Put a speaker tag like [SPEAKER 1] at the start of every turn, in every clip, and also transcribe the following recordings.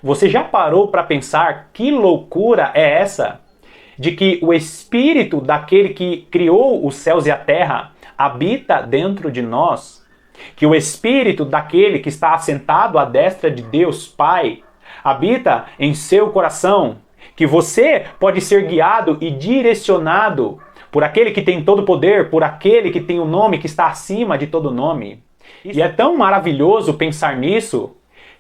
[SPEAKER 1] Você já parou para pensar que loucura é essa? De que o espírito daquele que criou os céus e a terra habita dentro de nós? Que o espírito daquele que está assentado à destra de Deus Pai habita em seu coração? Que você pode ser guiado e direcionado por aquele que tem todo o poder, por aquele que tem o nome que está acima de todo nome? E é tão maravilhoso pensar nisso,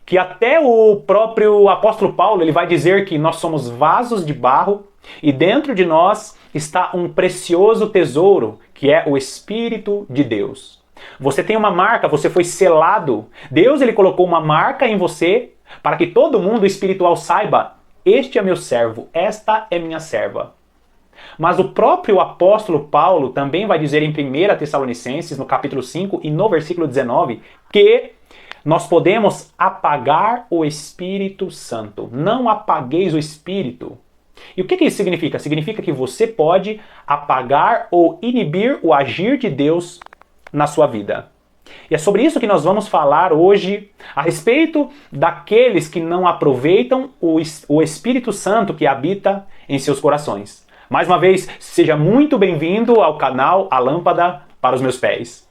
[SPEAKER 1] que até o próprio apóstolo Paulo ele vai dizer que nós somos vasos de barro e dentro de nós está um precioso tesouro, que é o Espírito de Deus. Você tem uma marca, você foi selado. Deus ele colocou uma marca em você para que todo mundo espiritual saiba: este é meu servo, esta é minha serva. Mas o próprio apóstolo Paulo também vai dizer em 1 Tessalonicenses, no capítulo 5 e no versículo 19, que nós podemos apagar o Espírito Santo. Não apagueis o Espírito. E o que isso significa? Significa que você pode apagar ou inibir o agir de Deus na sua vida. E é sobre isso que nós vamos falar hoje, a respeito daqueles que não aproveitam o Espírito Santo que habita em seus corações. Mais uma vez, seja muito bem-vindo ao canal A Lâmpada para os Meus Pés.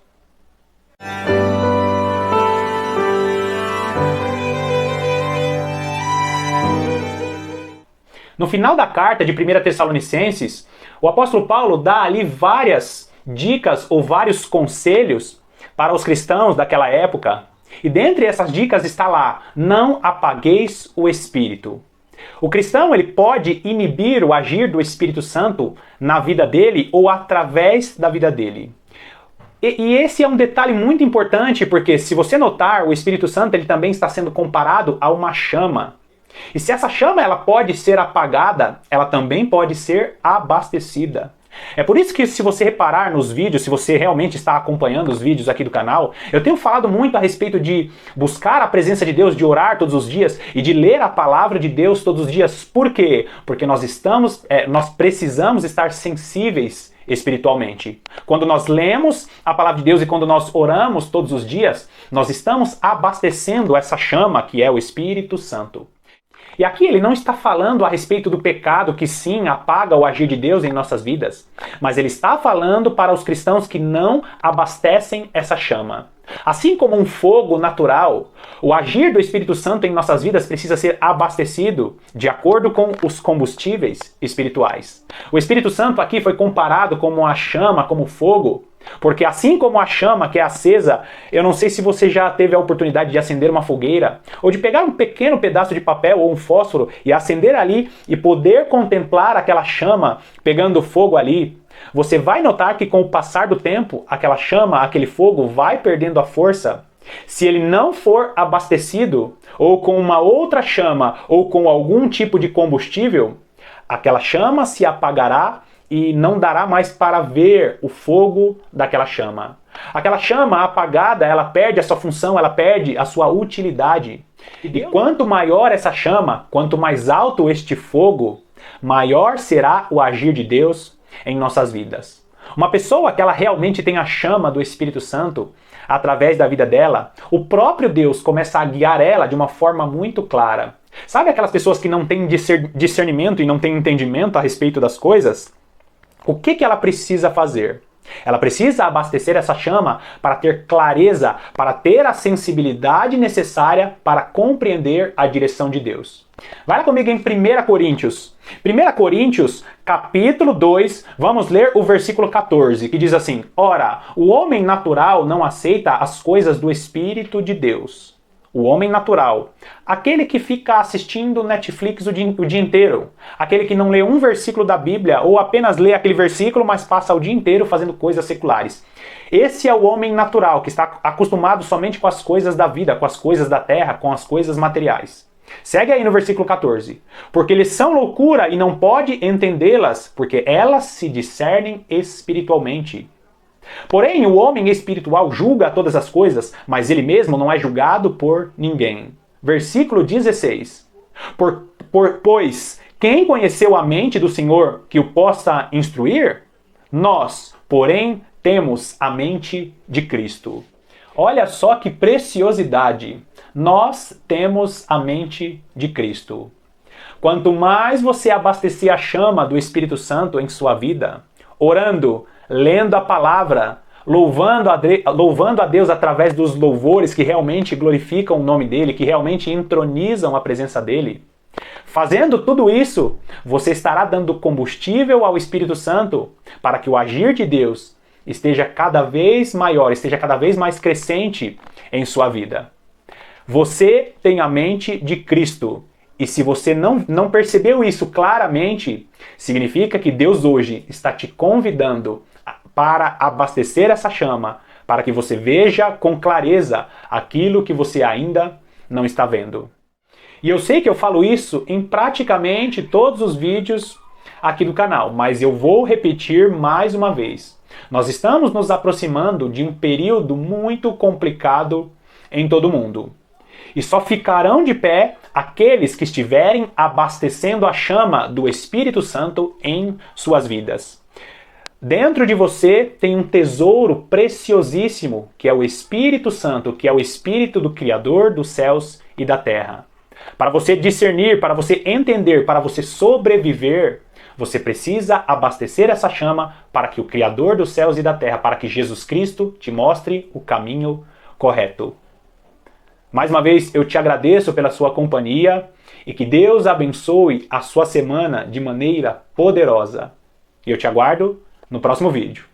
[SPEAKER 1] No final da carta de 1 Tessalonicenses, o apóstolo Paulo dá ali várias dicas ou vários conselhos para os cristãos daquela época. E dentre essas dicas está lá: não apagueis o Espírito. O cristão ele pode inibir o agir do Espírito Santo na vida dele ou através da vida dele. E esse é um detalhe muito importante, porque se você notar, o Espírito Santo ele também está sendo comparado a uma chama. E se essa chama ela pode ser apagada, ela também pode ser abastecida. É por isso que, se você reparar nos vídeos, se você realmente está acompanhando os vídeos aqui do canal, eu tenho falado muito a respeito de buscar a presença de Deus, de orar todos os dias e de ler a palavra de Deus todos os dias. Por quê? Porque nós precisamos estar sensíveis espiritualmente. Quando nós lemos a palavra de Deus e quando nós oramos todos os dias, nós estamos abastecendo essa chama que é o Espírito Santo. E aqui ele não está falando a respeito do pecado que sim apaga o agir de Deus em nossas vidas, mas ele está falando para os cristãos que não abastecem essa chama. Assim como um fogo natural, o agir do Espírito Santo em nossas vidas precisa ser abastecido de acordo com os combustíveis espirituais. O Espírito Santo aqui foi comparado como a chama, como fogo, porque assim como a chama que é acesa, eu não sei se você já teve a oportunidade de acender uma fogueira, ou de pegar um pequeno pedaço de papel ou um fósforo e acender ali e poder contemplar aquela chama pegando fogo ali. Você vai notar que com o passar do tempo, aquela chama, aquele fogo vai perdendo a força. Se ele não for abastecido, ou com uma outra chama, ou com algum tipo de combustível, aquela chama se apagará e não dará mais para ver o fogo daquela chama. Aquela chama apagada, ela perde a sua função, ela perde a sua utilidade. E quanto maior essa chama, quanto mais alto este fogo, maior será o agir de Deus em nossas vidas. Uma pessoa que ela realmente tem a chama do Espírito Santo através da vida dela, o próprio Deus começa a guiar ela de uma forma muito clara. Sabe aquelas pessoas que não têm discernimento e não têm entendimento a respeito das coisas? O que ela precisa fazer? Ela precisa abastecer essa chama para ter clareza, para ter a sensibilidade necessária para compreender a direção de Deus. Vai lá comigo em 1 Coríntios. 1 Coríntios, capítulo 2, vamos ler o versículo 14, que diz assim: ora, o homem natural não aceita as coisas do Espírito de Deus. O homem natural, aquele que fica assistindo Netflix o dia inteiro, aquele que não lê um versículo da Bíblia ou apenas lê aquele versículo, mas passa o dia inteiro fazendo coisas seculares. Esse é o homem natural, que está acostumado somente com as coisas da vida, com as coisas da terra, com as coisas materiais. Segue aí no versículo 14. Porque eles são loucura e não pode entendê-las, porque elas se discernem espiritualmente. Porém, o homem espiritual julga todas as coisas, mas ele mesmo não é julgado por ninguém. Versículo 16. Pois quem conheceu a mente do Senhor que o possa instruir? Nós, porém, temos a mente de Cristo. Olha só que preciosidade! Nós temos a mente de Cristo. Quanto mais você abastecer a chama do Espírito Santo em sua vida, orando, lendo a palavra, louvando a Deus através dos louvores que realmente glorificam o nome dele, que realmente entronizam a presença dele, fazendo tudo isso, você estará dando combustível ao Espírito Santo para que o agir de Deus esteja cada vez maior, esteja cada vez mais crescente em sua vida. Você tem a mente de Cristo. E se você não percebeu isso claramente, significa que Deus hoje está te convidando para abastecer essa chama, para que você veja com clareza aquilo que você ainda não está vendo. E eu sei que eu falo isso em praticamente todos os vídeos aqui do canal, mas eu vou repetir mais uma vez. Nós estamos nos aproximando de um período muito complicado em todo o mundo. E só ficarão de pé aqueles que estiverem abastecendo a chama do Espírito Santo em suas vidas. Dentro de você tem um tesouro preciosíssimo, que é o Espírito Santo, que é o Espírito do Criador dos céus e da terra. Para você discernir, para você entender, para você sobreviver, você precisa abastecer essa chama para que o Criador dos céus e da terra, para que Jesus Cristo te mostre o caminho correto. Mais uma vez, eu te agradeço pela sua companhia e que Deus abençoe a sua semana de maneira poderosa. E eu te aguardo no próximo vídeo.